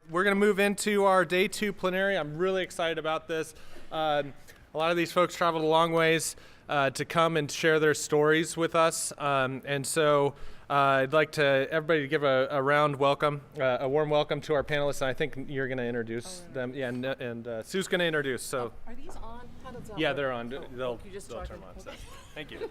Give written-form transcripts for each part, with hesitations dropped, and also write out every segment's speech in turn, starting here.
We're going to move into our day 2 plenary. I'm really excited about this. A lot of these folks traveled a long ways to come and share their stories with us. And so I'd like everybody to give a round welcome, a warm welcome to our panelists. And I think you're going to introduce them. Yeah, and Sue's going to introduce. So are these on? How does that yeah, work? they're on. They'll They'll turn on. So. Thank you.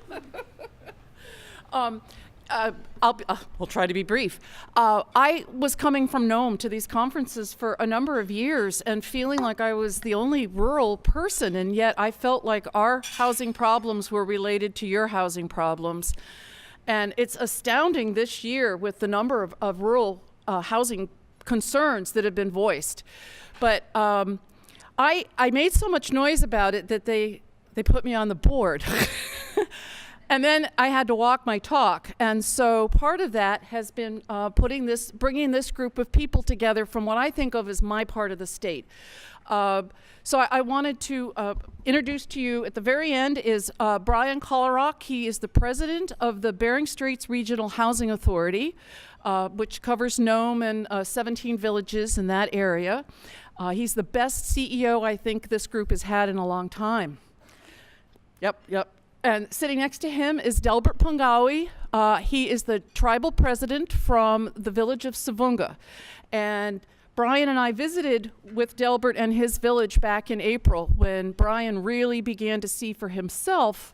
We'll try to be brief. I was coming from Nome to these conferences for a number of years and feeling like I was the only rural person, and yet I felt like our housing problems were related to your housing problems. And it's astounding this year with the number of rural housing concerns that have been voiced. But I made so much noise about it that they put me on the board. And then I had to walk my talk. And so part of that has been bringing this group of people together from what I think of as my part of the state. So I wanted to introduce to you at the very end is Brian Kolerok. He is the president of the Bering Straits Regional Housing Authority, which covers Nome and 17 villages in that area. He's the best CEO I think this group has had in a long time. Yep. And sitting next to him is Delbert Pungowiyi. He is the tribal president from the village of Savunga. And Brian and I visited with Delbert and his village back in April when Brian really began to see for himself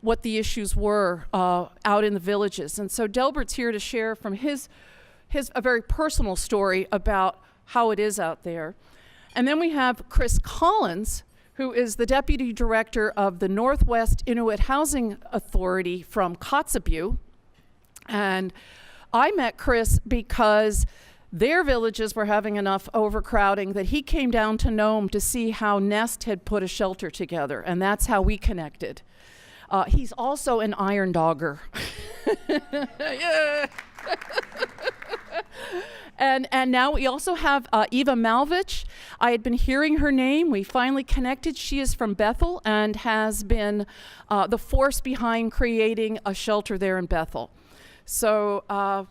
what the issues were out in the villages. And so Delbert's here to share from a very personal story about how it is out there. And then we have Chris Collins, who is the deputy director of the Northwest Inuit Housing Authority from Kotzebue. And I met Chris because their villages were having enough overcrowding that he came down to Nome to see how Nest had put a shelter together, and that's how we connected. He's also an iron dogger. Yeah. And now we also have Eva Malvich. I had been hearing her name. We finally connected. She is from Bethel and has been the force behind creating a shelter there in Bethel. So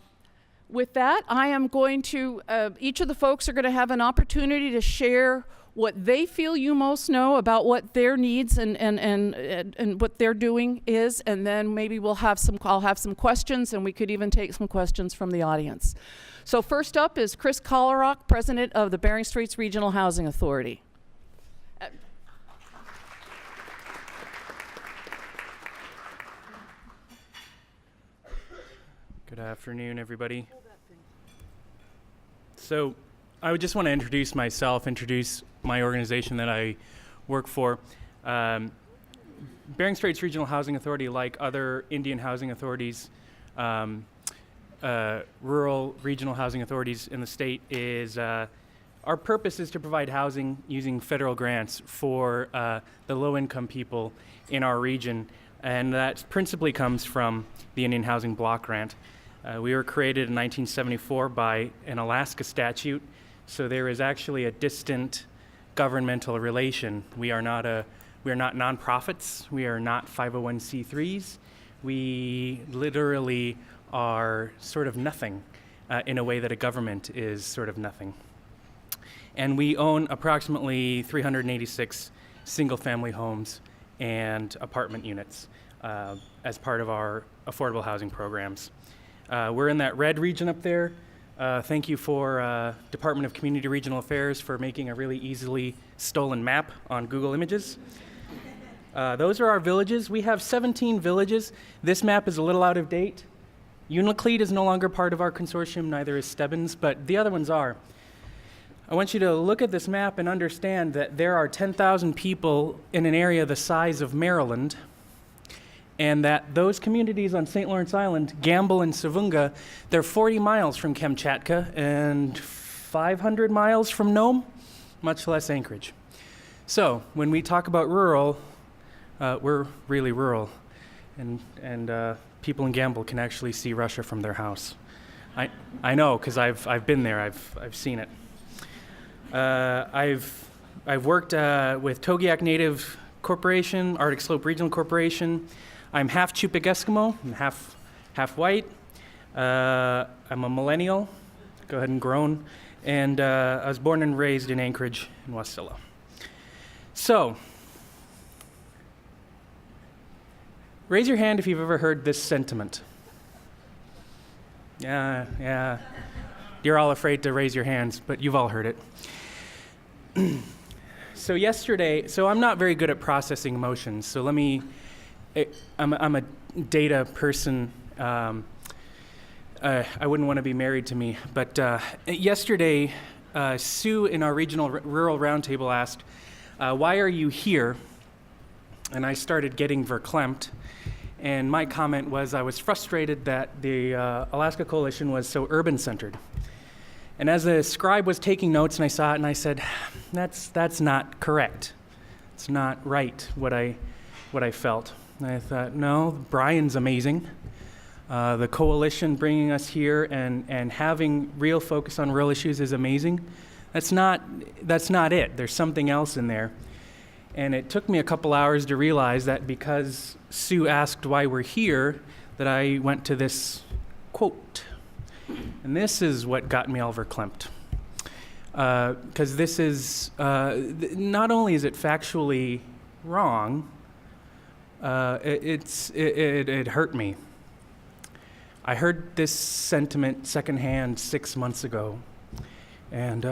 with that, I am going to, each of the folks are going to have an opportunity to share what they feel you most know about what their needs and what they're doing is, and then maybe I'll have some questions, and we could even take some questions from the audience. So first up is Chris Kolerok, president of the Bering Straits Regional Housing Authority. Good afternoon, everybody. So I would just want to introduce myself, introduce my organization that I work for. Bering Straits Regional Housing Authority, like other Indian housing authorities, rural regional housing authorities in the state, is our purpose is to provide housing using federal grants for the low-income people in our region, and that principally comes from the Indian Housing Block Grant. We were created in 1974 by an Alaska statute, so there is actually a distant governmental relation. We are not nonprofits. We are not 501c3s. We literally are sort of nothing in a way that a government is sort of nothing. And we own approximately 386 single-family homes and apartment units as part of our affordable housing programs. We're in that red region up there. Thank you for Department of Community Regional Affairs for making a really easily stolen map on Google Images. Those are our villages. We have 17 villages. This map is a little out of date. Unalakleet is no longer part of our consortium, neither is Stebbins, but the other ones are. I want you to look at this map and understand that there are 10,000 people in an area the size of Maryland, and that those communities on St. Lawrence Island, Gamble and Savunga, they're 40 miles from Kamchatka and 500 miles from Nome, much less Anchorage. So when we talk about rural, we're really rural, and people in Gamble can actually see Russia from their house. I know, because I've been there. I've seen it. I've worked with Togiak Native Corporation, Arctic Slope Regional Corporation. I'm half Chupik Eskimo. I'm half white. I'm a millennial. Go ahead and groan. And I was born and raised in Anchorage in Wasilla. So, raise your hand if you've ever heard this sentiment. Yeah. You're all afraid to raise your hands, but you've all heard it. So yesterday, I'm not very good at processing emotions, so I'm a data person. I wouldn't want to be married to me, but yesterday, Sue in our regional rural roundtable asked, why are you here? And I started getting verklempt. And my comment was I was frustrated that the Alaska Coalition was so urban-centered. And as a scribe was taking notes and I saw it and I said, that's not correct. It's not right what I felt. And I thought, no, Brian's amazing. The coalition bringing us here and having real focus on real issues is amazing. That's not it. There's something else in there. And it took me a couple hours to realize that because Sue asked why we're here, that I went to this quote. And this is what got me all verklempt. Because this is, not only is it factually wrong, it hurt me. I heard this sentiment secondhand 6 months ago, and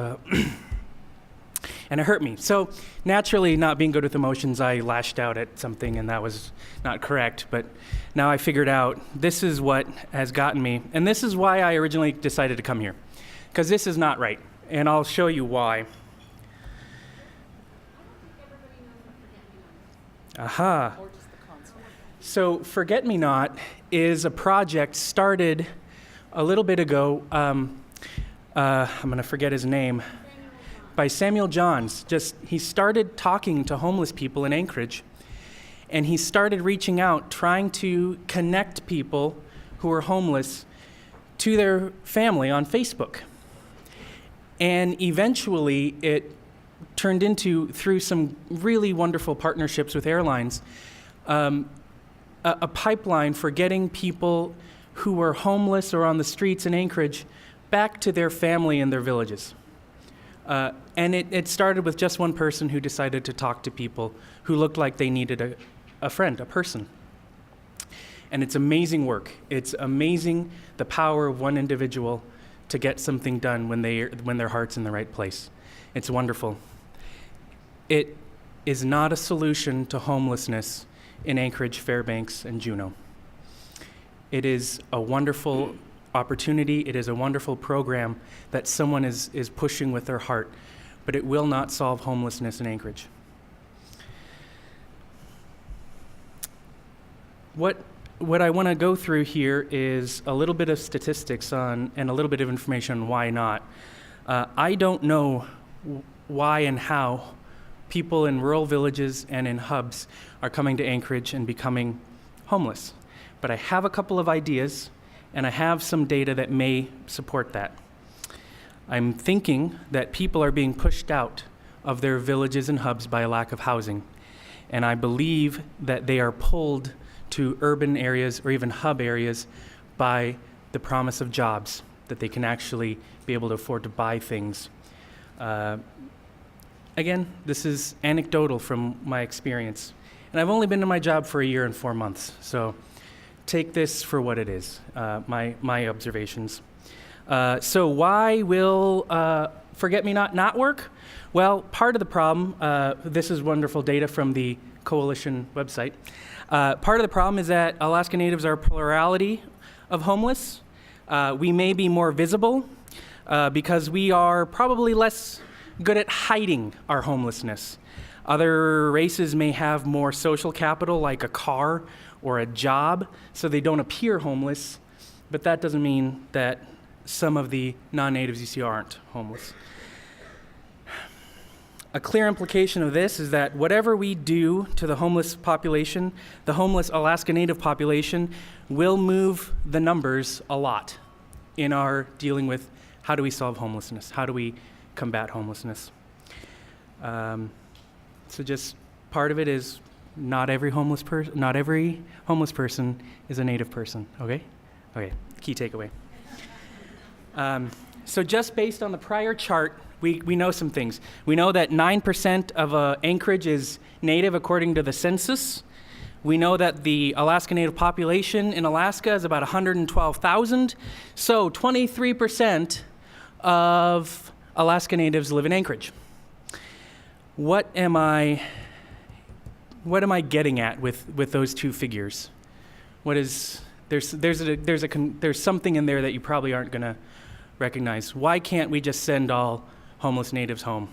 it hurt me. So naturally, not being good with emotions, I lashed out at something, and that was not correct. But now I figured out this is what has gotten me, and this is why I originally decided to come here, because this is not right, and I'll show you why. Aha. So Forget-Me-Not is a project started a little bit ago. I'm going to forget his name. By Samuel Johns. He started talking to homeless people in Anchorage, and he started reaching out, trying to connect people who are homeless to their family on Facebook. And eventually it turned into, through some really wonderful partnerships with airlines, a pipeline for getting people who were homeless or on the streets in Anchorage back to their family in their villages. And it started with just one person who decided to talk to people who looked like they needed a friend, a person. And it's amazing work. It's amazing the power of one individual to get something done when their heart's in the right place. It's wonderful. It is not a solution to homelessness in Anchorage, Fairbanks, and Juneau. It is a wonderful opportunity. It is a wonderful program that someone is pushing with their heart, but it will not solve homelessness in Anchorage. What I want to go through here is a little bit of statistics and a little bit of information on why not. I don't know why and how people in rural villages and in hubs are coming to Anchorage and becoming homeless, but I have a couple of ideas, and I have some data that may support that. I'm thinking that people are being pushed out of their villages and hubs by a lack of housing, and I believe that they are pulled to urban areas or even hub areas by the promise of jobs, that they can actually be able to afford to buy things. Again, this is anecdotal from my experience, and I've only been in my job for 1 year and 4 months, so take this for what it is, my observations. So why will Forget-Me-Not not work? Well, part of the problem, this is wonderful data from the Coalition website. Part of the problem is that Alaska Natives are a plurality of homeless. We may be more visible because we are probably less good at hiding our homelessness. Other races may have more social capital, like a car or a job, so they don't appear homeless, but that doesn't mean that some of the non-natives you see aren't homeless. A clear implication of this is that whatever we do to the homeless population, the homeless Alaska Native population, will move the numbers a lot in our dealing with how do we solve homelessness, how do we combat homelessness. So just part of it is not every homeless person is a Native person. Okay. Key takeaway. So just based on the prior chart, we know some things. We know that 9% of Anchorage is native according to the census. We know that the Alaska Native population in Alaska is about 112,000. So 23% of Alaska Natives live in Anchorage. What am I getting at with those two figures? There's something in there that you probably aren't going to recognize. Why can't we just send all homeless natives home?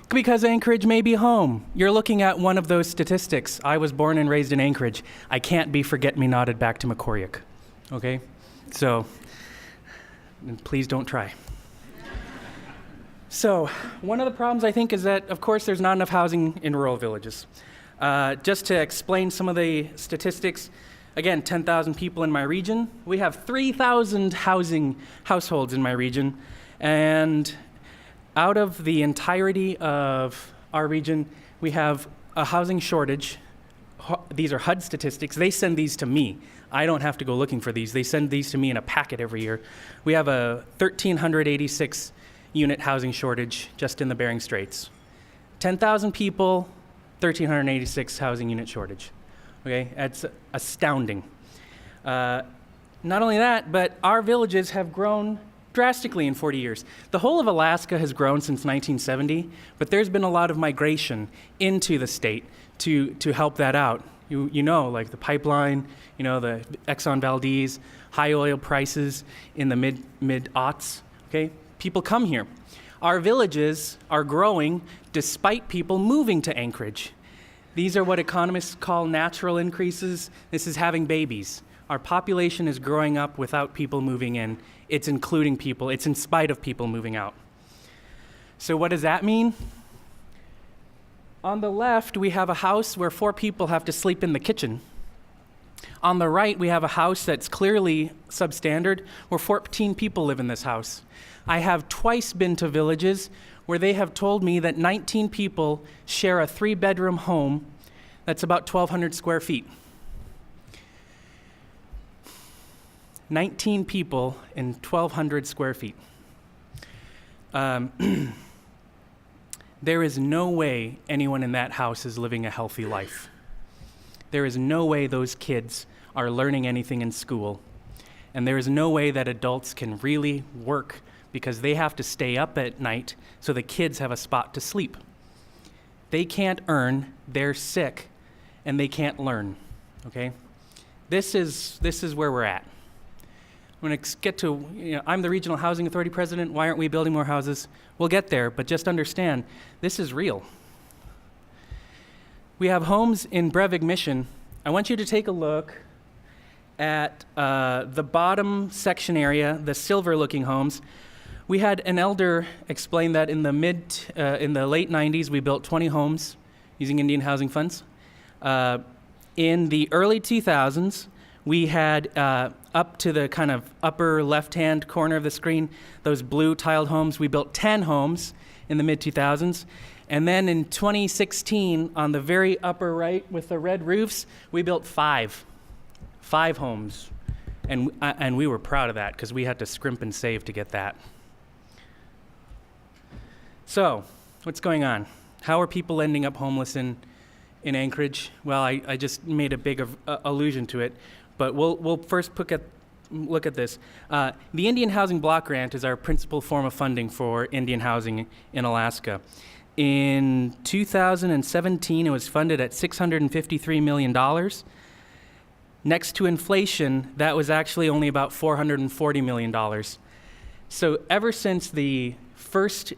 Because Anchorage may be home. You're looking at one of those statistics. I was born and raised in Anchorage. I can't be forget-me-notted back to Kolerok. Okay? So, please don't try. So, one of the problems I think is that, of course, there's not enough housing in rural villages. Just to explain some of the statistics, again, 10,000 people in my region. We have 3,000 households in my region, and out of the entirety of our region, we have a housing shortage. These are HUD statistics. They send these to me. I don't have to go looking for these. They send these to me in a packet every year. We have a 1,386 unit housing shortage just in the Bering Straits. 10,000 people, 1,386 housing unit shortage. Okay, that's astounding. Not only that, but our villages have grown drastically in 40 years. The whole of Alaska has grown since 1970, but there's been a lot of migration into the state to help that out. You know, like the pipeline, the Exxon Valdez, high oil prices in the mid-aughts, okay? People come here. Our villages are growing despite people moving to Anchorage. These are what economists call natural increases. This is having babies. Our population is growing up without people moving in. It's including people. It's in spite of people moving out. So what does that mean? On the left, we have a house where 4 people have to sleep in the kitchen. On the right, we have a house that's clearly substandard, where 14 people live in this house. I have twice been to villages where they have told me that 19 people share a 3-bedroom home that's about 1,200 square feet. 19 people in 1,200 square feet. There is no way anyone in that house is living a healthy life. There is no way those kids are learning anything in school. And there is no way that adults can really work because they have to stay up at night so the kids have a spot to sleep. They can't earn, they're sick, and they can't learn, okay? This is where we're at. I'm going to get to, I'm the Regional Housing Authority president. Why aren't we building more houses? We'll get there, but just understand, this is real. We have homes in Brevig Mission. I want you to take a look at the bottom section area, the silver-looking homes. We had an elder explain that in the late 90s, we built 20 homes using Indian housing funds. In the early 2000s, we had up to the kind of upper left-hand corner of the screen, those blue tiled homes. We built 10 homes in the mid-2000s. And then in 2016, on the very upper right with the red roofs, we built 5 homes. And we were proud of that because we had to scrimp and save to get that. So, what's going on? How are people ending up homeless in Anchorage? Well, I just made a big allusion to it, but we'll first look at this. The Indian Housing Block Grant is our principal form of funding for Indian housing in Alaska. In 2017, it was funded at $653 million. Next to inflation, that was actually only about $440 million. So ever since the first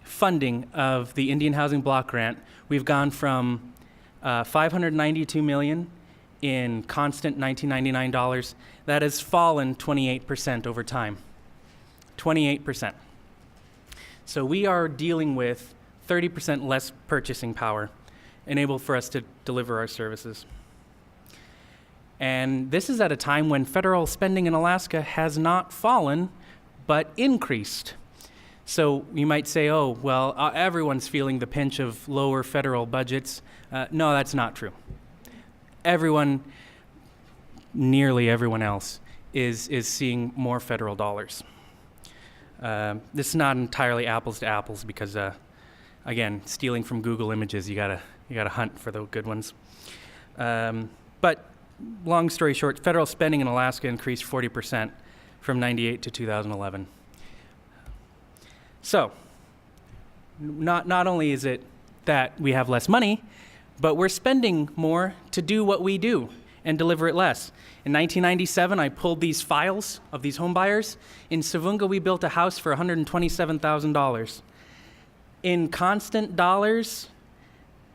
funding of the Indian Housing Block Grant, we've gone from $592 million in constant 1999 dollars. That has fallen 28% over time. 28%. So we are dealing with 30% less purchasing power, enabled for us to deliver our services. And this is at a time when federal spending in Alaska has not fallen, but increased. So you might say, oh, well, everyone's feeling the pinch of lower federal budgets. No, that's not true. Nearly everyone else is seeing more federal dollars. This is not entirely apples to apples because, again, stealing from Google Images, you gotta hunt for the good ones. But long story short, federal spending in Alaska increased 40% from 98 to 2011. So, not only is it that we have less money, but we're spending more to do what we do and deliver it less. In 1997, I pulled these files of these home buyers. In Savunga, we built a house for $127,000. In constant dollars,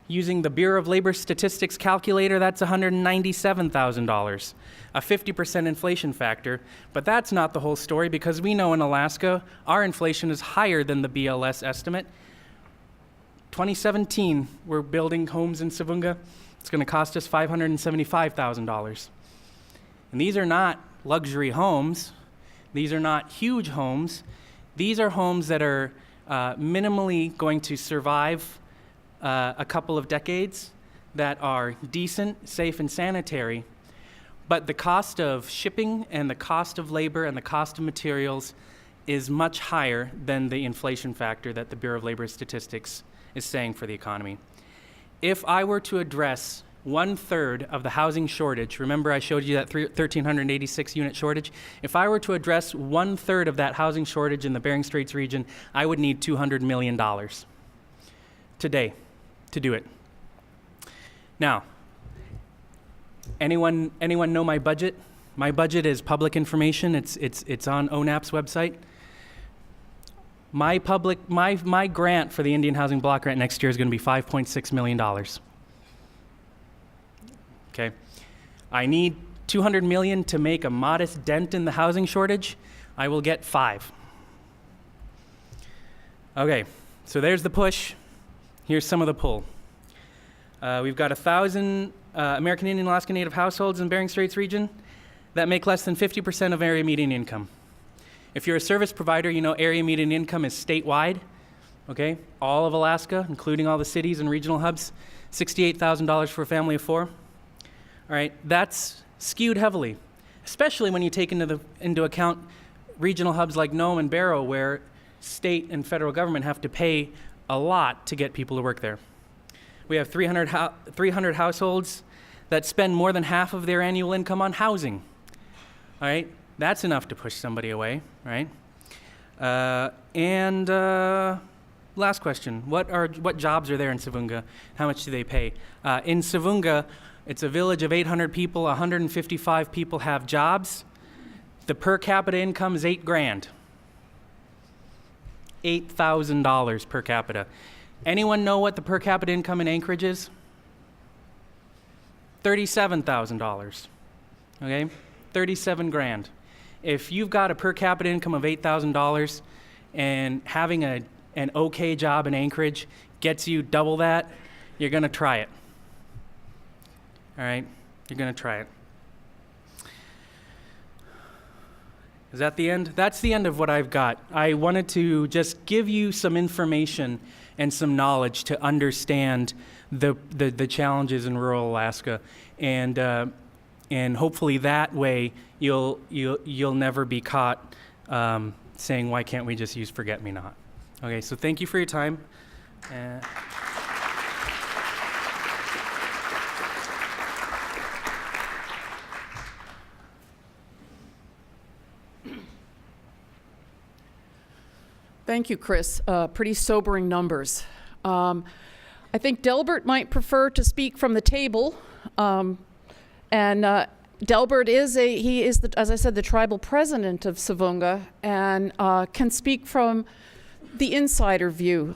using the Bureau of Labor Statistics calculator, that's $197,000, a 50% inflation factor. But that's not the whole story, because we know in Alaska, our inflation is higher than the BLS estimate. 2017, we're building homes in Savunga. It's going to cost us $575,000. And these are not luxury homes. These are not huge homes. These are homes that are minimally going to survive a couple of decades, that are decent, safe, and sanitary. But the cost of shipping and the cost of labor and the cost of materials is much higher than the inflation factor that the Bureau of Labor Statistics is saying for the economy. If I were to address 1/3 of the housing shortage, remember I showed you that 1,386 unit shortage? If I were to address 1/3 of that housing shortage in the Bering Straits region, I would need $200 million today to do it. Now, anyone know my budget? My budget is public information. It's on ONAP's website. My grant for the Indian Housing Block Grant next year is going to be $5.6 million. Okay, I need $200 million to make a modest dent in the housing shortage. I will get 5. Okay, so there's the push. Here's some of the pull. We've got 1,000 American Indian Alaska Native households in Bering Straits region that make less than 50% of area median income. If you're a service provider, you know area median income is statewide, okay? All of Alaska, including all the cities and regional hubs, $68,000 for a family of 4. All right, that's skewed heavily, especially when you take into account regional hubs like Nome and Barrow, where state and federal government have to pay a lot to get people to work there. We have 300 households that spend more than half of their annual income on housing. All right, that's enough to push somebody away, right? Last question: what jobs are there in Savunga? How much do they pay? In Savunga, it's a village of 800 people. 155 people have jobs. The per capita income is $8,000. $8,000 per capita. Anyone know what the per capita income in Anchorage is? $37,000. Okay, $37,000. If you've got a per capita income of $8,000 and having an okay job in Anchorage gets you double that, you're going to try it. All right, you're going to try it. Is that the end? That's the end of what I've got. I wanted to just give you some information and some knowledge to understand the challenges in rural Alaska, and hopefully that way you'll never be caught saying, why can't we just use forget-me-not? Okay, so thank you for your time. Thank you, Chris. Pretty sobering numbers. I think Delbert might prefer to speak from the table. Delbert is as I said, the tribal president of Savunga, and can speak from the insider view.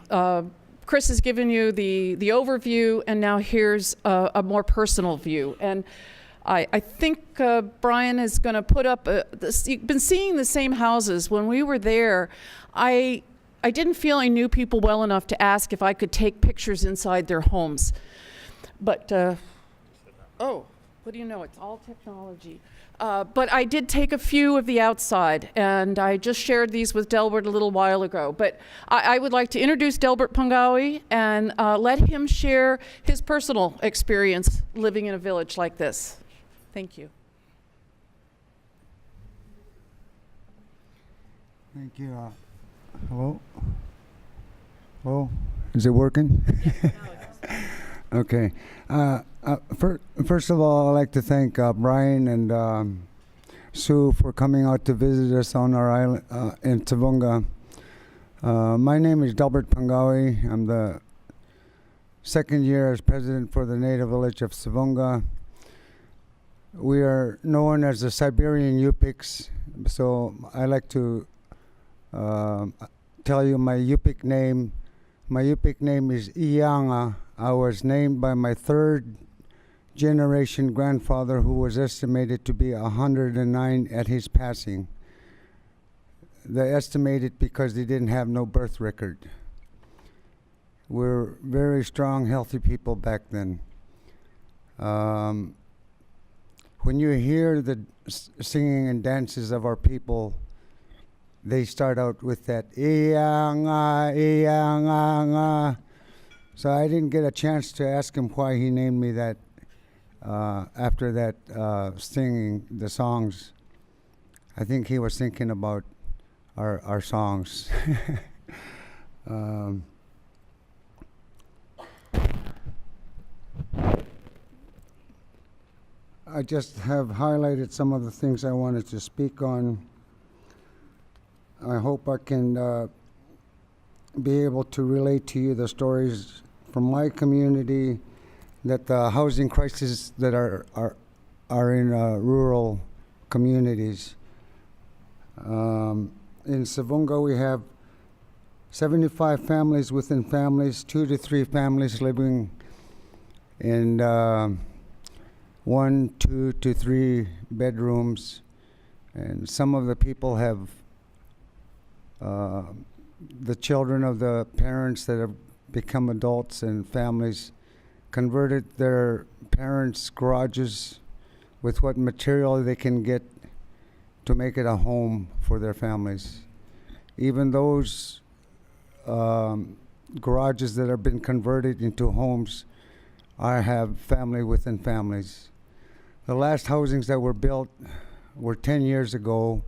Chris has given you the overview, and now here's a more personal view. And I think Brian is going to put up you've been seeing the same houses. When we were there, I didn't feel I knew people well enough to ask if I could take pictures inside their homes. But, what do you know? It's all technology. But I did take a few of the outside, and I just shared these with Delbert a little while ago. But I would like to introduce Delbert Pungowiyi and let him share his personal experience living in a village like this. Thank you. Thank you. Hello? Hello? Is it working? Okay. First of all, I'd like to thank Brian and Sue for coming out to visit us on our island in Tavunga. My name is Delbert Pungowiyi. I'm the second year as president for the native village of Tavunga. We are known as the Siberian Yupiks, so I like to tell you my Yupik name. My Yupik name is Iyanga. I was named by my third generation grandfather, who was estimated to be 109 at his passing. They estimated because they didn't have no birth record. We're very strong, healthy people back then. When you hear the singing and dances of our people, they start out with that Iyanga, Iyanga. So I didn't get a chance to ask him why he named me that after that singing the songs. I think he was thinking about our songs. I just have highlighted some of the things I wanted to speak on. I hope I can be able to relate to you the stories from my community, that the housing crisis that are in rural communities. In Tavunga, we have 75 families within families, 2 to 3 families living in 1, 2 to 3 bedrooms, and some of the people have the children of the parents that have become adults and families converted their parents' garages with what material they can get to make it a home for their families. Even those garages that have been converted into homes, I have family within families. The last housings that were built were 10 years ago,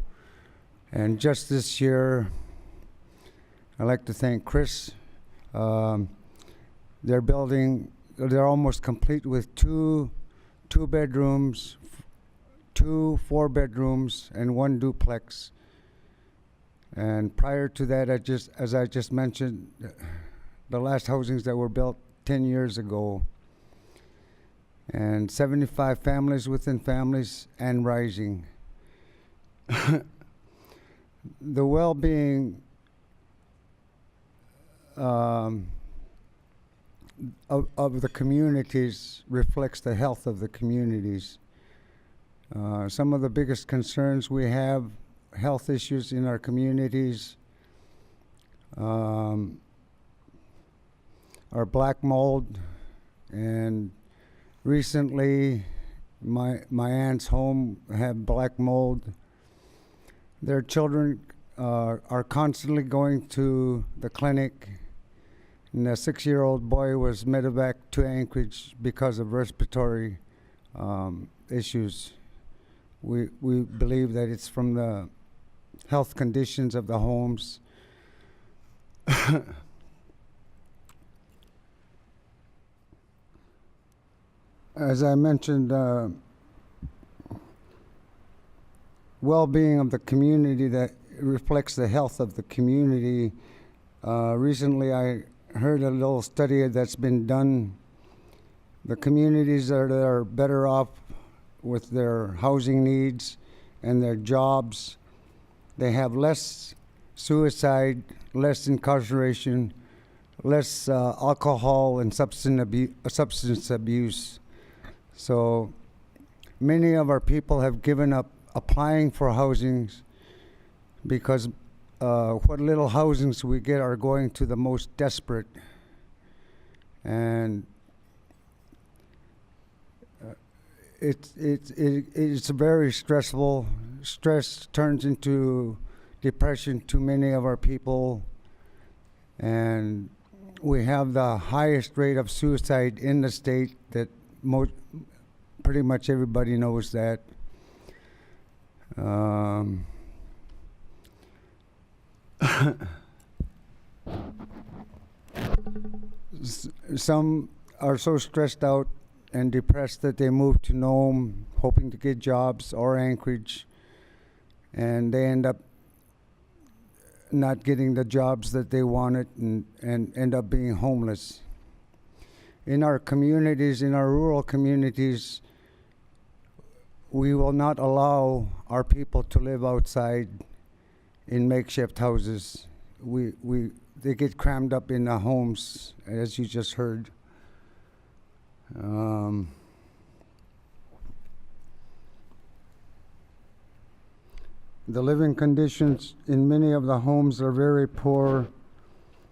and just this year, I'd like to thank Chris. They're almost complete with two bedrooms, 2 4-bedrooms, and 1 duplex. And prior to that, as I just mentioned, the last housings that were built 10 years ago, and 75 families within families and rising. The well-being of the communities reflects the health of the communities. Some of the biggest concerns we have, health issues in our communities, are black mold, and recently my aunt's home had black mold. Their children are constantly going to the clinic, and a 6-year-old boy was medevac to Anchorage because of respiratory issues. We believe that it's from the health conditions of the homes. As I mentioned, well-being of the community that reflects the health of the community. Recently, I heard a little study that's been done. The communities that are better off with their housing needs and their jobs, they have less suicide, less incarceration, less alcohol and substance abuse. So many of our people have given up applying for housings because what little housings we get are going to the most desperate. And it's very stressful. Stress turns into depression to many of our people, and we have the highest rate of suicide in the state. That pretty much everybody knows that. Some are so stressed out and depressed that they move to Nome hoping to get jobs, or Anchorage, and they end up not getting the jobs that they wanted and end up being homeless. In our communities, in our rural communities, we will not allow our people to live outside in makeshift houses. They get crammed up in the homes, as you just heard. The living conditions in many of the homes are very poor.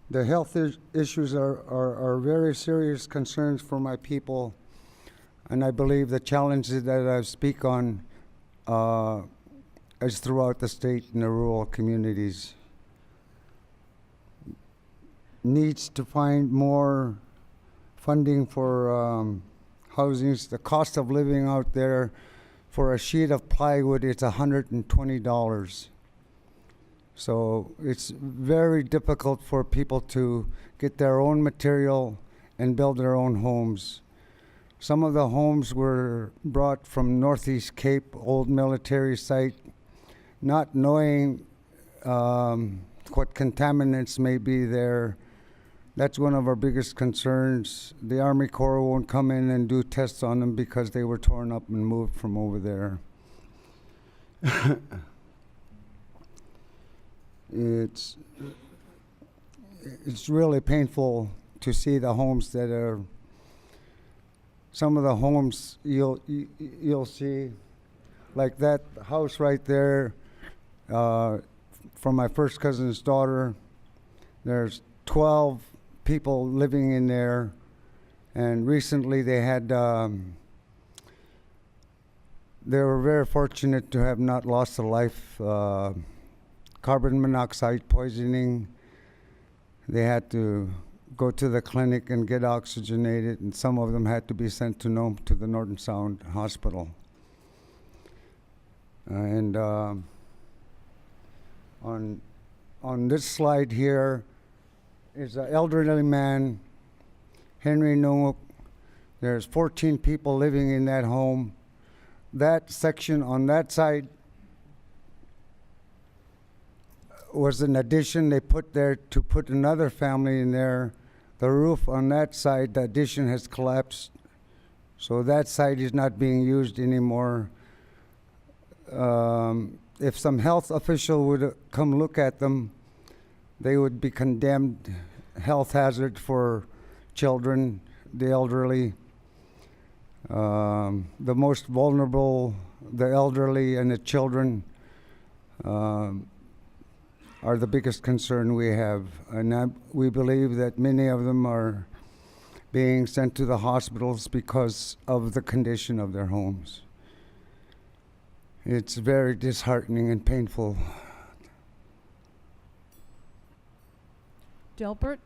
The health issues are very serious concerns for my people, and I believe the challenges that I speak on is throughout the state in the rural communities. Needs to find more funding for housings. The cost of living out there for a sheet of plywood, it's $120. So it's very difficult for people to get their own material and build their own homes. Some of the homes were brought from Northeast Cape, old military site, not knowing what contaminants may be there. That's one of our biggest concerns. The Army Corps won't come in and do tests on them because they were torn up and moved from over there. It's really painful to see the homes that are, some of the homes you'll see, like that house right there, from my first cousin's daughter. There's 12 people living in there, and recently they had, they were very fortunate to have not lost a life. Carbon monoxide poisoning. They had to go to the clinic and get oxygenated, and some of them had to be sent to Nome to the Northern Sound Hospital. And on this slide here is an elderly man, Henry Nome. There's 14 people living in that home. That section on that side was an addition they put there to put another family in there. The roof on that side, the addition has collapsed, so that side is not being used anymore. If some health official would come look at them, they would be condemned health hazard for children, the elderly. The most vulnerable, the elderly and the children, are the biggest concern we have. And we believe that many of them are being sent to the hospitals because of the condition of their homes. It's very disheartening and painful. Delbert?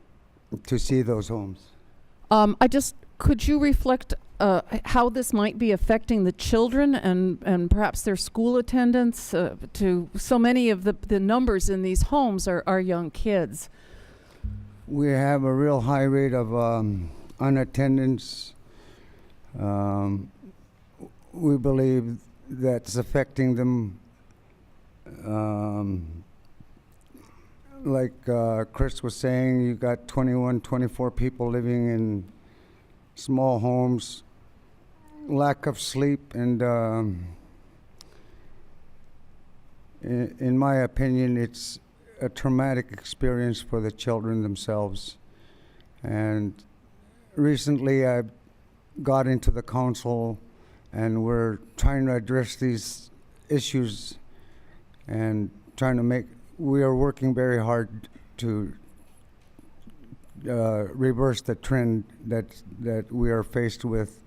To see those homes. Could you reflect how this might be affecting the children and perhaps their school attendance? To so many of the numbers in these homes are young kids. We have a real high rate of unattendance. We believe that's affecting them. Like Chris was saying, you got 21, 24 people living in small homes, lack of sleep, and in my opinion, it's a traumatic experience for the children themselves. And recently I got into the council, and we're trying to address these issues and we are working very hard to reverse the trend that we are faced with.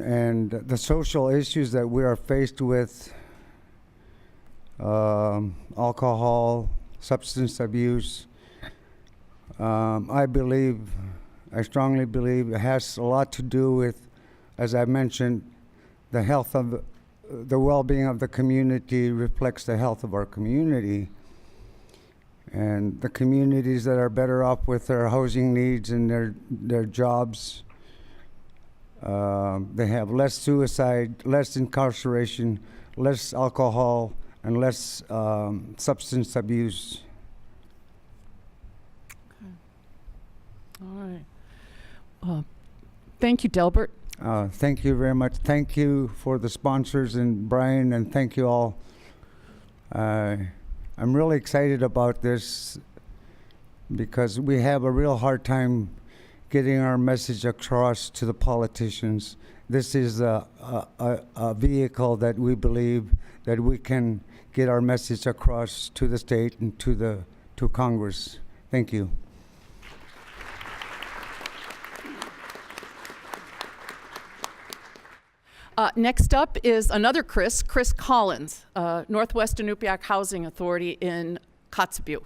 And the social issues that we are faced with, alcohol, substance abuse, I strongly believe it has a lot to do with, as I mentioned, the well-being of the community reflects the health of our community. and the communities that are better off with their housing needs and their jobs. They have less suicide, less incarceration, less alcohol, and less substance abuse. All right. Thank you, Delbert. Thank you very much. Thank you for the sponsors and Brian, and thank you all. I'm really excited about this because we have a real hard time getting our message across to the politicians. This is a vehicle that we believe that we can get our message across to the state and to Congress. Thank you. Next up is another Chris Collins, Northwest Inupiaq Housing Authority in Kotzebue.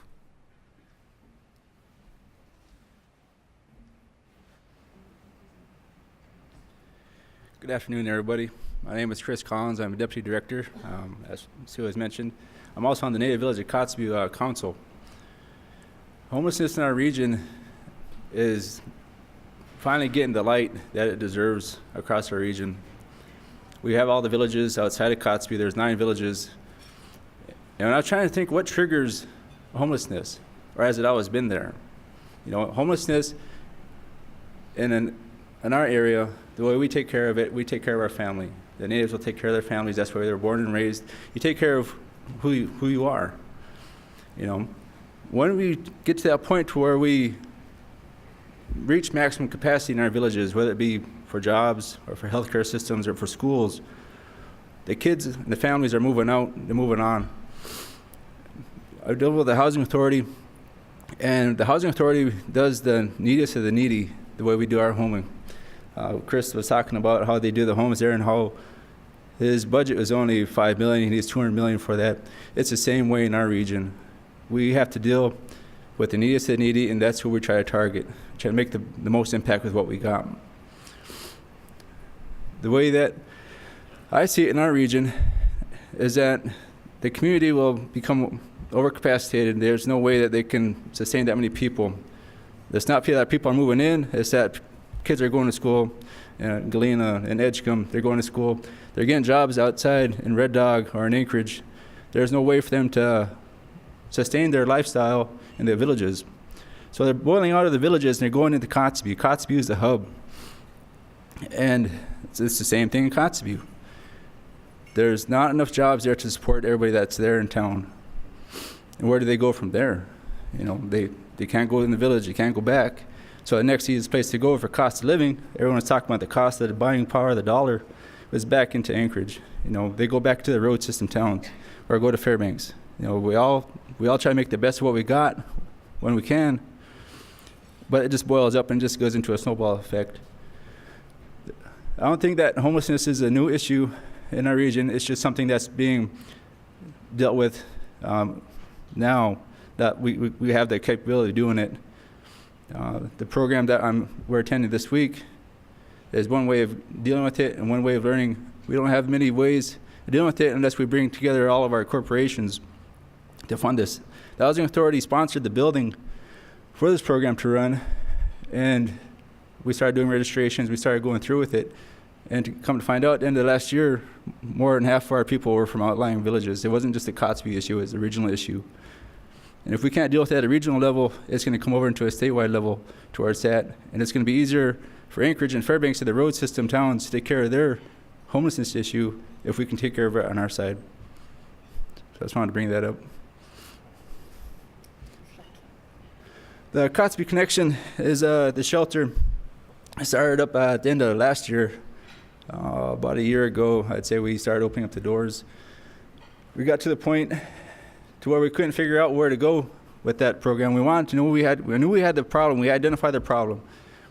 Good afternoon, everybody. My name is Chris Collins. I'm a deputy director, as Sue has mentioned. I'm also on the Native Village of Kotzebue Council. Homelessness in our region is finally getting the light that it deserves across our region. We have all the villages outside of Kotzebue. There's 9 villages. And I was trying to think what triggers homelessness, or has it always been there? You know, homelessness in our area, the way we take care of it, we take care of our family. The natives will take care of their families. That's where they were born and raised. You take care of who you are. You know, when we get to that point to where we reach maximum capacity in our villages, whether it be for jobs or for healthcare systems or for schools, the kids and the families are moving out, they're moving on. I deal with the housing authority, and the housing authority does the neediest of the needy the way we do our homing. Chris was talking about how they do the homes there and how his budget was only $5 million, he needs $200 million for that. It's the same way in our region. We have to deal with the neediest of the needy, and that's who we try to target, try to make the most impact with what we got. The way that I see it in our region is that the community will become overcapacitated. There's no way that they can sustain that many people. It's not that people are moving in, it's that kids are going to school. Galena and Edgecombe, they're going to school. They're getting jobs outside in Red Dog or in Anchorage. There's no way for them to sustain their lifestyle in the villages. So they're boiling out of the villages and they're going into Kotzebue. Kotzebue is the hub. And it's the same thing in Kotzebue. There's not enough jobs there to support everybody that's there in town. And where do they go from there? You know, they can't go in the village, they can't go back. So the next easiest place to go for cost of living, everyone was talking about the cost of the buying power of the dollar, was back into Anchorage. You know, they go back to the road system towns or go to Fairbanks. You know, we all try to make the best of what we got when we can, but it just boils up and just goes into a snowball effect. I don't think that homelessness is a new issue in our region. It's just something that's being dealt with now that we have the capability of doing it. The program that we're attending this week is one way of dealing with it and one way of learning. We don't have many ways of dealing with it unless we bring together all of our corporations to fund this. The Housing Authority sponsored the building for this program to run, and we started doing registrations, we started going through with it, and to come to find out, at the end of last year, more than half of our people were from outlying villages. It wasn't just a Kotzebue issue, it was a regional issue. And if we can't deal with that at a regional level, it's going to come over into a statewide level to where it's at, and it's going to be easier for Anchorage and Fairbanks to the road system towns to take care of their homelessness issue if we can take care of it on our side. So I just wanted to bring that up. The Kotzebue Connection is the shelter. I started up at the end of last year. About a year ago, I'd say we started opening up the doors. We got to the point to where we couldn't figure out where to go with that program. We wanted to know we knew we had the problem. We identified the problem.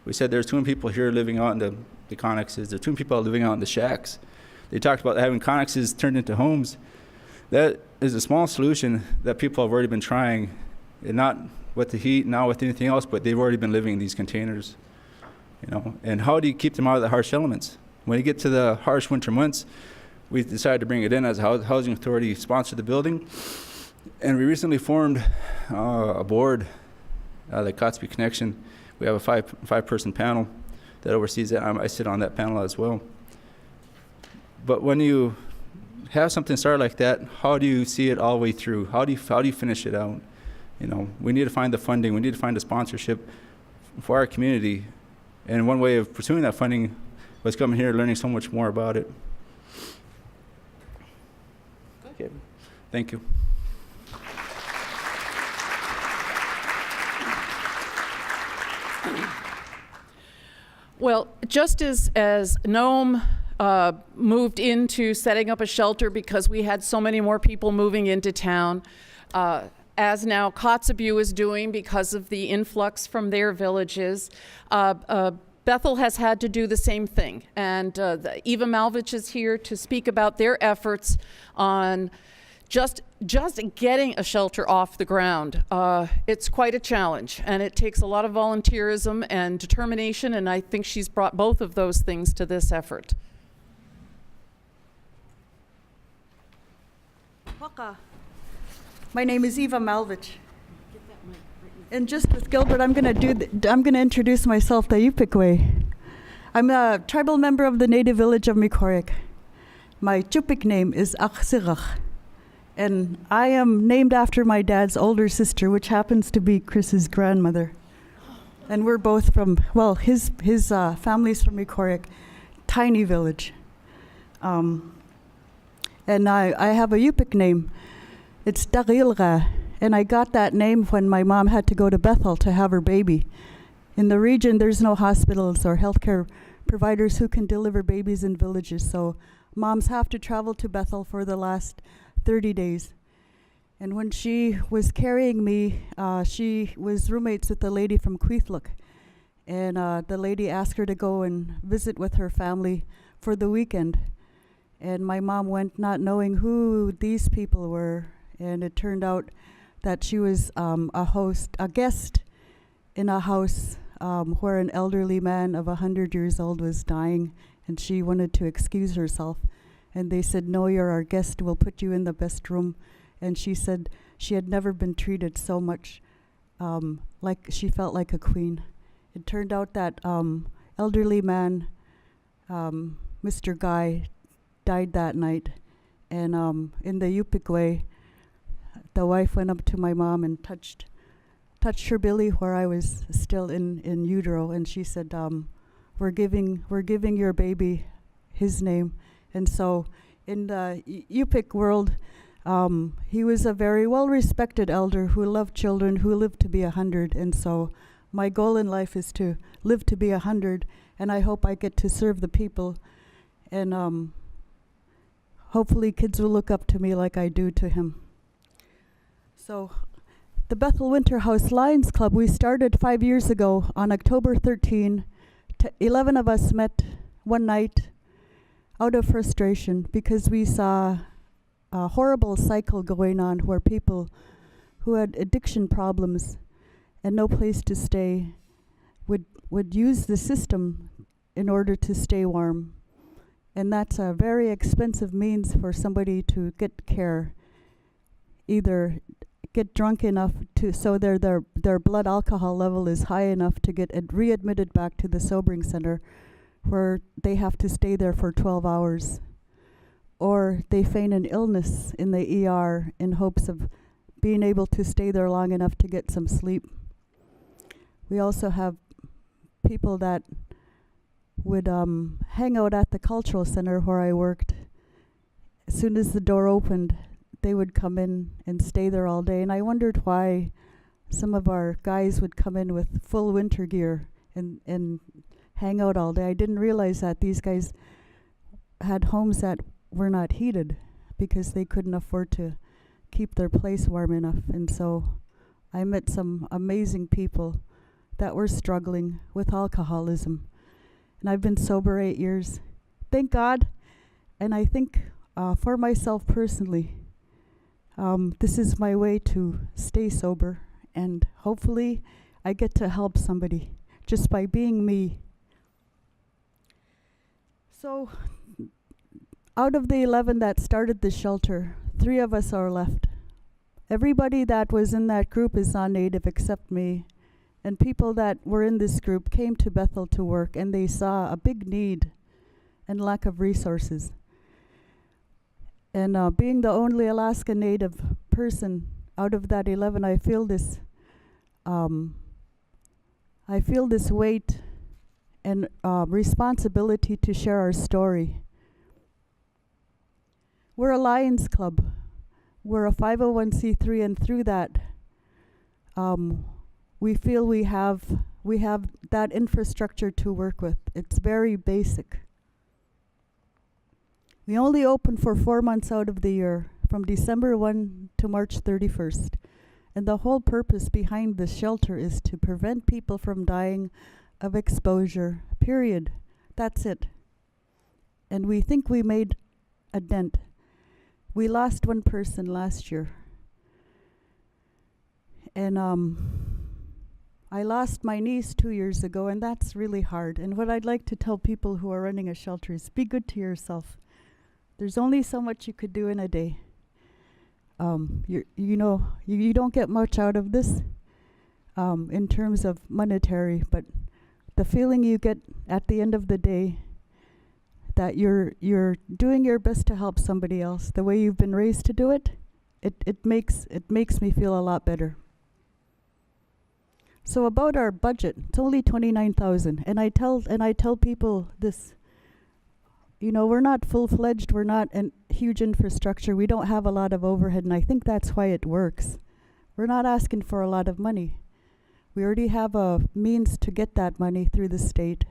We said there's too many people here living out in the connexes. There's too many people living out in the shacks. They talked about having connexes turned into homes. That is a small solution that people have already been trying, and not with the heat, not with anything else, but they've already been living in these containers. You know, and how do you keep them out of the harsh elements? When you get to the harsh winter months, we decided to bring it in as a housing authority sponsored the building. And we recently formed a board, the Kotzebue Connection. We have a five-person panel that oversees that. I sit on that panel as well. But when you have something start like that, how do you see it all the way through? How do you finish it out? You know, we need to find the funding. We need to find the sponsorship for our community. And one way of pursuing that funding was coming here, learning so much more about it. Okay. Thank you. Well, just as Nome moved into setting up a shelter because we had so many more people moving into town, as now Kotzebue is doing because of the influx from their villages, Bethel has had to do the same thing. And Eva Malvich is here to speak about their efforts on just getting a shelter off the ground. It's quite a challenge, and it takes a lot of volunteerism and determination, and I think she's brought both of those things to this effort. My name is Eva Malvich. And just with Gilbert, I'm going to introduce myself the Yupik way. I'm a tribal member of the native village of Mikorik. My Yupik name is Aksirach. And I am named after my dad's older sister, which happens to be Chris's grandmother. And we're both from, well, his family's from Mikorik, tiny village. And I have a Yupik name. It's Darilra, and I got that name when my mom had to go to Bethel to have her baby. In the region, there's no hospitals or healthcare providers who can deliver babies in villages, so moms have to travel to Bethel for the last 30 days. And when she was carrying me, she was roommates with a lady from Queethluk, and the lady asked her to go and visit with her family for the weekend. And my mom went not knowing who these people were. And it turned out that she was a guest in a house where an elderly man of 100 years old was dying, and she wanted to excuse herself. And they said, "No, you're our guest, we'll put you in the best room." And she said she had never been treated so much, like she felt like a queen. It turned out that elderly man, Mr. Guy, died that night. And in the Yupik way, the wife went up to my mom and touched her belly where I was still in utero, and she said, we're giving your baby his name. And so in the Yupik world, he was a very well-respected elder who loved children, who lived to be 100. And so my goal in life is to live to be 100, and I hope I get to serve the people. And hopefully kids will look up to me like I do to him. So the Bethel Winter House Lions Club, we started 5 years ago on October 13. 11 of us met one night out of frustration because we saw a horrible cycle going on where people who had addiction problems and no place to stay would use the system in order to stay warm. And that's a very expensive means for somebody to get care. Either get drunk enough so their blood alcohol level is high enough to get readmitted back to the sobering center, where they have to stay there for 12 hours. Or they feign an illness in the ER in hopes of being able to stay there long enough to get some sleep. We also have people that would hang out at the cultural center where I worked. As soon as the door opened, they would come in and stay there all day. And I wondered why some of our guys would come in with full winter gear and hang out all day. I didn't realize that these guys had homes that were not heated because they couldn't afford to keep their place warm enough. And so I met some amazing people that were struggling with alcoholism. And I've been sober 8 years. Thank God. And I think for myself personally, this is my way to stay sober, and hopefully I get to help somebody just by being me. So out of the 11 that started the shelter, 3 of us are left. Everybody that was in that group is non-native except me. And people that were in this group came to Bethel to work, and they saw a big need and lack of resources. And being the only Alaska Native person out of that 11, I feel this weight and responsibility to share our story. We're a Lions Club. We're a 501c3, and through that, we feel we have that infrastructure to work with. It's very basic. We only open for 4 months out of the year, from December 1 to March 31st. And the whole purpose behind the shelter is to prevent people from dying of exposure, period. That's it. And we think we made a dent. We lost one person last year. And I lost my niece 2 years ago, and that's really hard. And what I'd like to tell people who are running a shelter is be good to yourself. There's only so much you could do in a day. You don't get much out of this in terms of monetary, but the feeling you get at the end of the day that you're doing your best to help somebody else, the way you've been raised to do it, it makes me feel a lot better. So about our budget, it's only $29,000, and I tell people this. We're not full-fledged, we're not a huge infrastructure, we don't have a lot of overhead, and I think that's why it works. We're not asking for a lot of money. We already have a means to get that money through the state,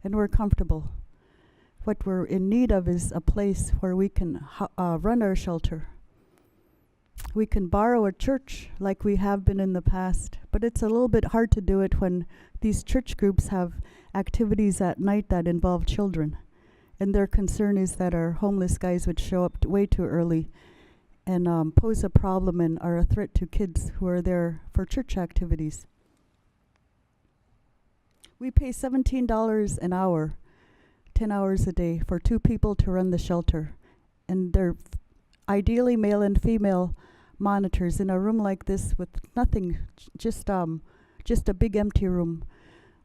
and we're comfortable. What we're in need of is a place where we can run our shelter. We can borrow a church like we have been in the past, but it's a little bit hard to do it when these church groups have activities at night that involve children. And their concern is that our homeless guys would show up way too early and pose a problem and are a threat to kids who are there for church activities. We pay $17 an hour, 10 hours a day, for 2 people to run the shelter. And they're ideally male and female monitors in a room like this with nothing, just a big empty room.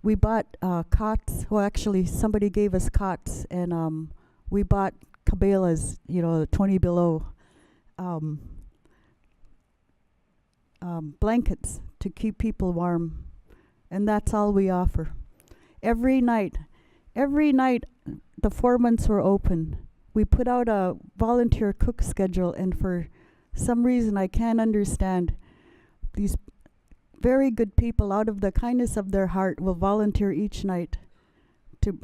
We bought cots. Well, actually, somebody gave us cots, and we bought cabelas, 20 below, blankets to keep people warm, and that's all we offer. Every night, the 4 months were open, we put out a volunteer cook schedule, and for some reason I can't understand, these very good people, out of the kindness of their heart, will volunteer each night to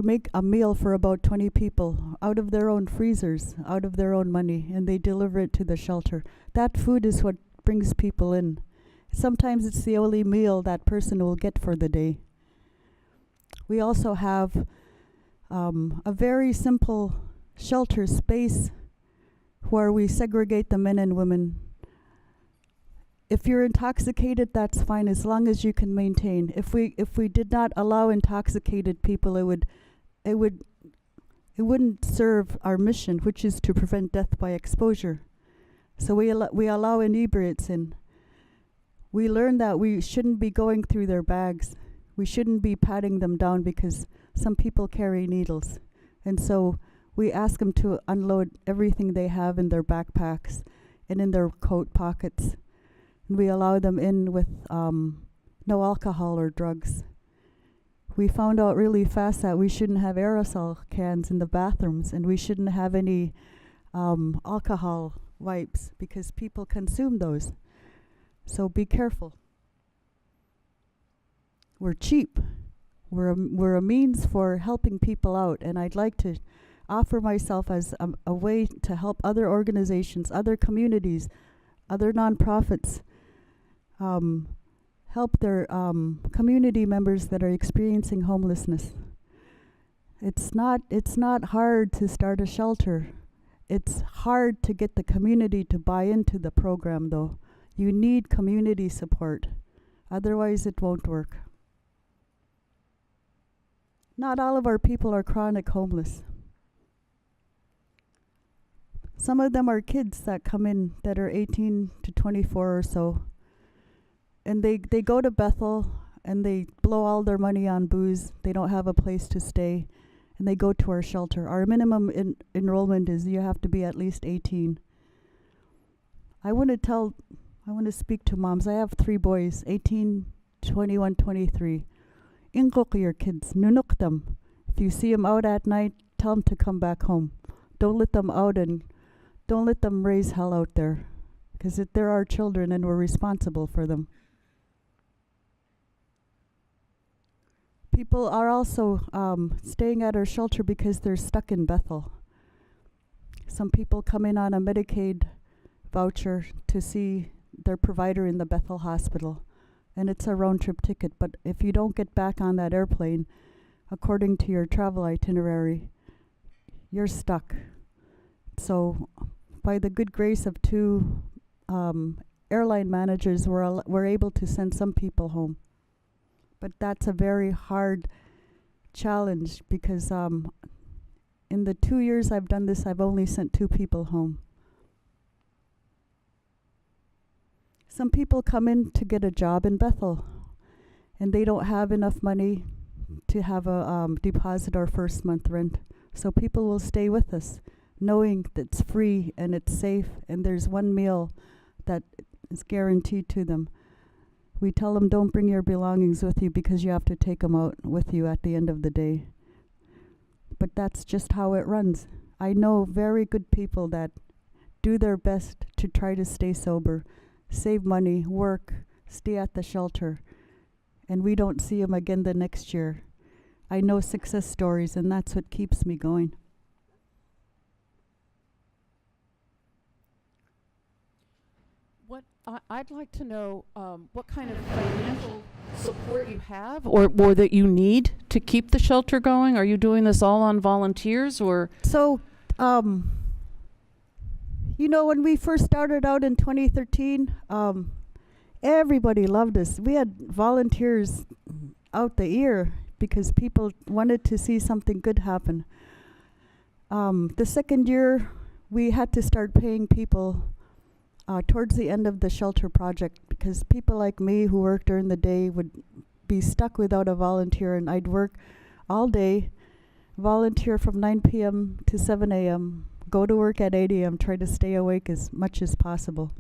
make a meal for about 20 people out of their own freezers, out of their own money, and they deliver it to the shelter. That food is what brings people in. Sometimes it's the only meal that person will get for the day. We also have a very simple shelter space where we segregate the men and women. If you're intoxicated, that's fine, as long as you can maintain. If we did not allow intoxicated people, it wouldn't serve our mission, which is to prevent death by exposure. So we allow inebriates in. We learned that we shouldn't be going through their bags. We shouldn't be patting them down because some people carry needles. And so we ask them to unload everything they have in their backpacks and in their coat pockets. And we allow them in with no alcohol or drugs. We found out really fast that we shouldn't have aerosol cans in the bathrooms, and we shouldn't have any alcohol wipes because people consume those. So be careful. We're cheap. We're a means for helping people out, and I'd like to offer myself as a way to help other organizations, other communities, other nonprofits help their community members that are experiencing homelessness. It's not hard to start a shelter. It's hard to get the community to buy into the program, though. You need community support. Otherwise, it won't work. Not all of our people are chronic homeless. Some of them are kids that come in that are 18 to 24 or so. And they go to Bethel and they blow all their money on booze. They don't have a place to stay. And they go to our shelter. Our minimum enrollment is you have to be at least 18. I want to speak to moms. I have 3 boys, 18, 21, 23. Ingok your kids, nunuk them. If you see them out at night, tell them to come back home. Don't let them out and don't let them raise hell out there. Because they're our children and we're responsible for them. People are also staying at our shelter because they're stuck in Bethel. Some people come in on a Medicaid voucher to see their provider in the Bethel hospital. And it's a round-trip ticket. But if you don't get back on that airplane, according to your travel itinerary, you're stuck. So by the good grace of 2 airline managers, we're able to send some people home. But that's a very hard challenge because in the 2 years I've done this, I've only sent 2 people home. Some people come in to get a job in Bethel, and they don't have enough money to have a deposit our first month rent. So people will stay with us, knowing that it's free and it's safe, and there's 1 meal that is guaranteed to them. We tell them don't bring your belongings with you because you have to take them out with you at the end of the day. But that's just how it runs. I know very good people that do their best to try to stay sober, save money, work, stay at the shelter, and we don't see them again the next year. I know success stories, and that's what keeps me going. I'd like to know what kind of financial support you have or that you need to keep the shelter going. Are you doing this all on volunteers or? So, when we first started out in 2013, everybody loved us. We had volunteers out the ear because people wanted to see something good happen. The second year, we had to start paying people towards the end of the shelter project because people like me who worked during the day would be stuck without a volunteer, and I'd work all day, volunteer from 9 p.m. to 7 a.m., go to work at 8 a.m., try to stay awake as much as possible.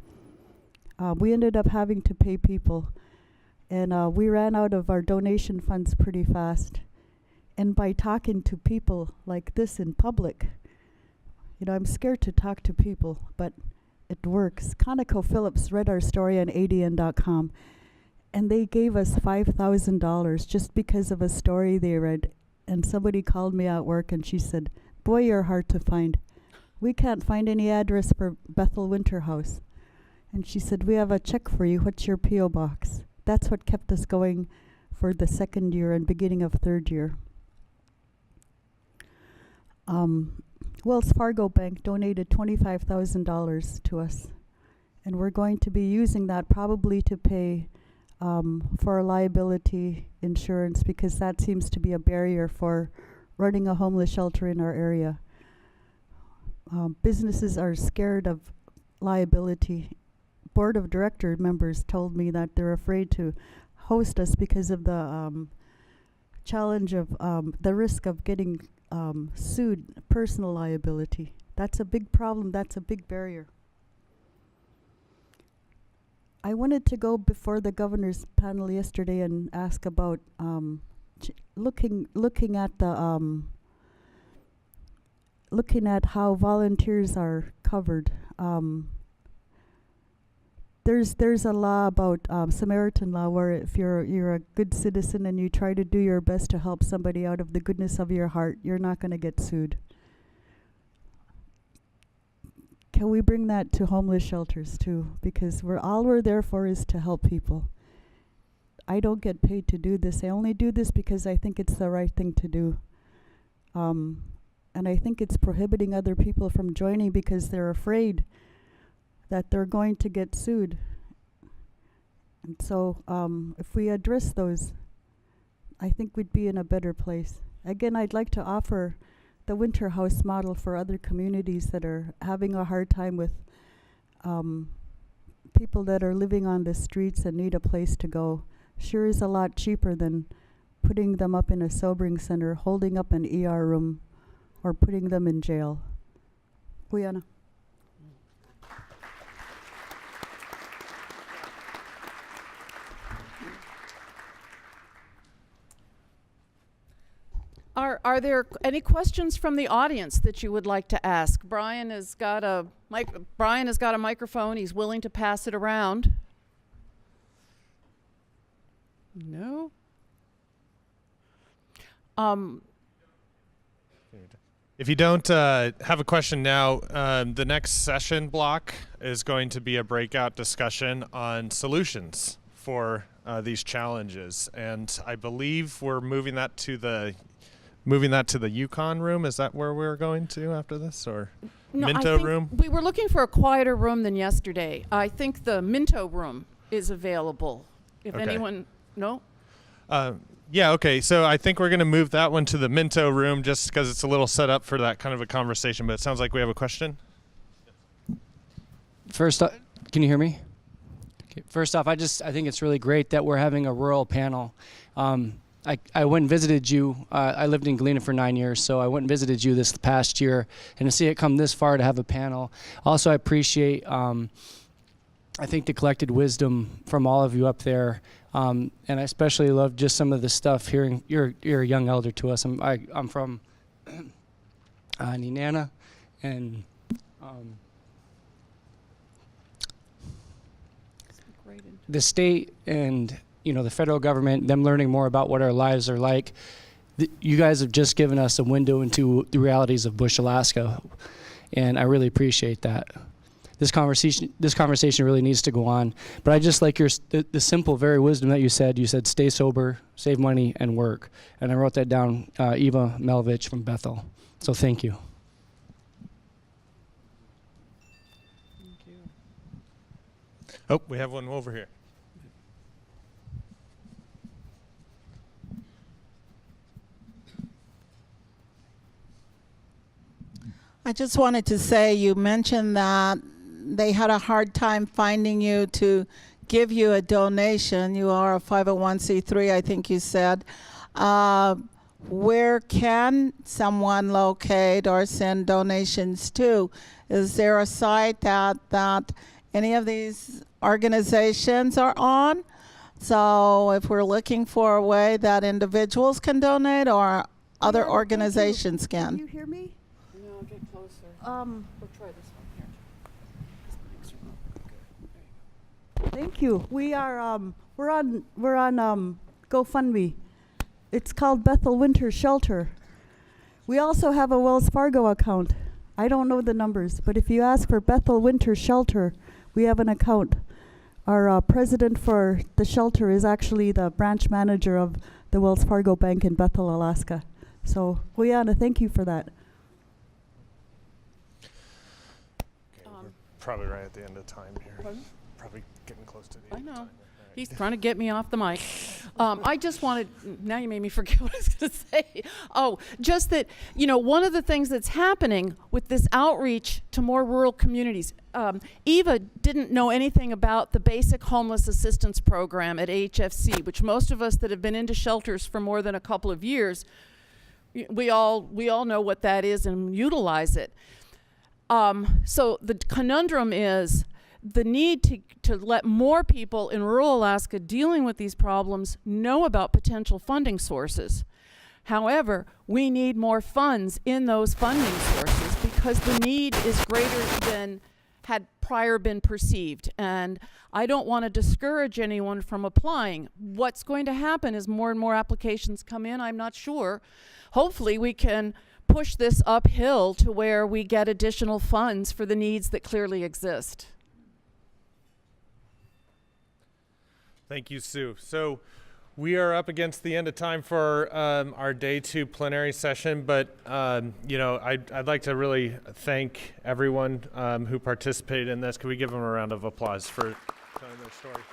We ended up having to pay people, and we ran out of our donation funds pretty fast. And by talking to people like this in public, I'm scared to talk to people, but it works. ConocoPhillips read our story on ADN.com, and they gave us $5,000 just because of a story they read. And somebody called me at work, and she said, "Boy, you're hard to find. We can't find any address for Bethel Winter House." And she said, "We have a check for you. What's your P.O. box?" That's what kept us going for the second year and beginning of third year. Wells Fargo Bank donated $25,000 to us, and we're going to be using that probably to pay for our liability insurance because that seems to be a barrier for running a homeless shelter in our area. Businesses are scared of liability. Board of director members told me that they're afraid to host us because of the challenge of the risk of getting sued, personal liability. That's a big problem. That's a big barrier. I wanted to go before the governor's panel yesterday and ask about looking at how volunteers are covered. There's a law about Samaritan law where if you're a good citizen and you try to do your best to help somebody out of the goodness of your heart, you're not going to get sued. Can we bring that to homeless shelters too? Because all we're there for is to help people. I don't get paid to do this. I only do this because I think it's the right thing to do. And I think it's prohibiting other people from joining because they're afraid that they're going to get sued. And so if we address those, I think we'd be in a better place. Again, I'd like to offer the winter house model for other communities that are having a hard time with people that are living on the streets and need a place to go. Sure is a lot cheaper than putting them up in a sobering center, holding up an ER room, or putting them in jail. Guyana. Are there any questions from the audience that you would like to ask? Brian has got a microphone. He's willing to pass it around. No. If you don't have a question now, the next session block is going to be a breakout discussion on solutions for these challenges, and I believe we're moving that to the Yukon room. Is that where we're going to after this, or No, Minto I think room? we were looking for a quieter room than yesterday. I think the Minto room is available. If Okay. anyone, no? Yeah, okay. So I think we're going to move that one to the Minto room just because it's a little set up for that kind of a conversation. But it sounds like we have a question. First, can you hear me? Okay. First off, I think it's really great that we're having a rural panel. I went and visited you. I lived in Galena for 9 years, so I went and visited you this past year. And to see it come this far to have a panel. Also, I appreciate, I think, the collected wisdom from all of you up there. And I especially love just some of the stuff hearing. You're a young elder to us. I'm from Ninana, and the state and the federal government, them learning more about what our lives are like. You guys have just given us a window into the realities of Bush, Alaska, and I really appreciate that. This conversation really needs to go on, but I just like the simple, very wisdom that you said. You said stay sober, save money, and work, and I wrote that down. Eva Malvich from Bethel. So thank you. Thank you. Oh, we have one over here. I just wanted to say, you mentioned that they had a hard time finding you to give you a donation. You are a 501c3, I think you said. Where can someone locate or send donations to? Is there a site that any of these organizations are on? So if we're looking for a way that individuals can donate or other organizations Can can. you hear me? No, get closer. Um, We'll try this one here. Thank you. We are we're on GoFundMe. It's called Bethel Winter Shelter. We also have a Wells Fargo account. I don't know the numbers, but if you ask for Bethel Winter Shelter, we have an account. Our president for the shelter is actually the branch manager of the Wells Fargo Bank in Bethel, Alaska. So, Guyana, thank you for that. Okay, we're probably right at the end of time here. Pardon? Probably getting close to the I end of know. time. He's trying to get me off the mic. I just wanted, now you made me forget what I was going to say. Oh, just that, one of the things that's happening with this outreach to more rural communities, Eva didn't know anything about the basic homeless assistance program at HFC, which most of us that have been into shelters for more than a couple of years, we all know what that is and utilize it. So the conundrum is the need to let more people in rural Alaska dealing with these problems know about potential funding sources. However, we need more funds in those funding sources because the need is greater than had prior been perceived. And I don't want to discourage anyone from applying. What's going to happen is more and more applications come in, I'm not sure. Hopefully we can push this uphill to where we get additional funds for the needs that clearly exist. Thank you, Sue. So we are up against the end of time for our day 2 plenary session, but I'd like to really thank everyone who participated in this. Can we give them a round of applause for telling their story?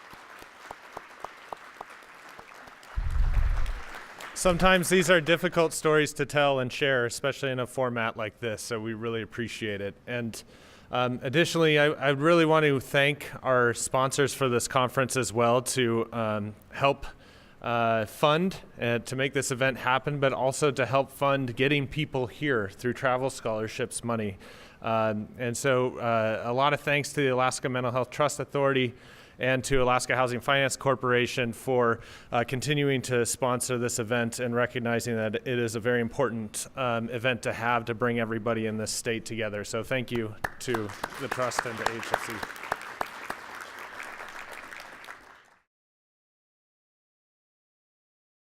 Sometimes these are difficult stories to tell and share, especially in a format like this, so we really appreciate it. And additionally, I really want to thank our sponsors for this conference as well to help fund to make this event happen, but also to help fund getting people here through travel scholarships money. And so a lot of thanks to the Alaska Mental Health Trust Authority and to Alaska Housing Finance Corporation for continuing to sponsor this event and recognizing that it is a very important event to have to bring everybody in this state together. So thank you to the Trust and to HFC.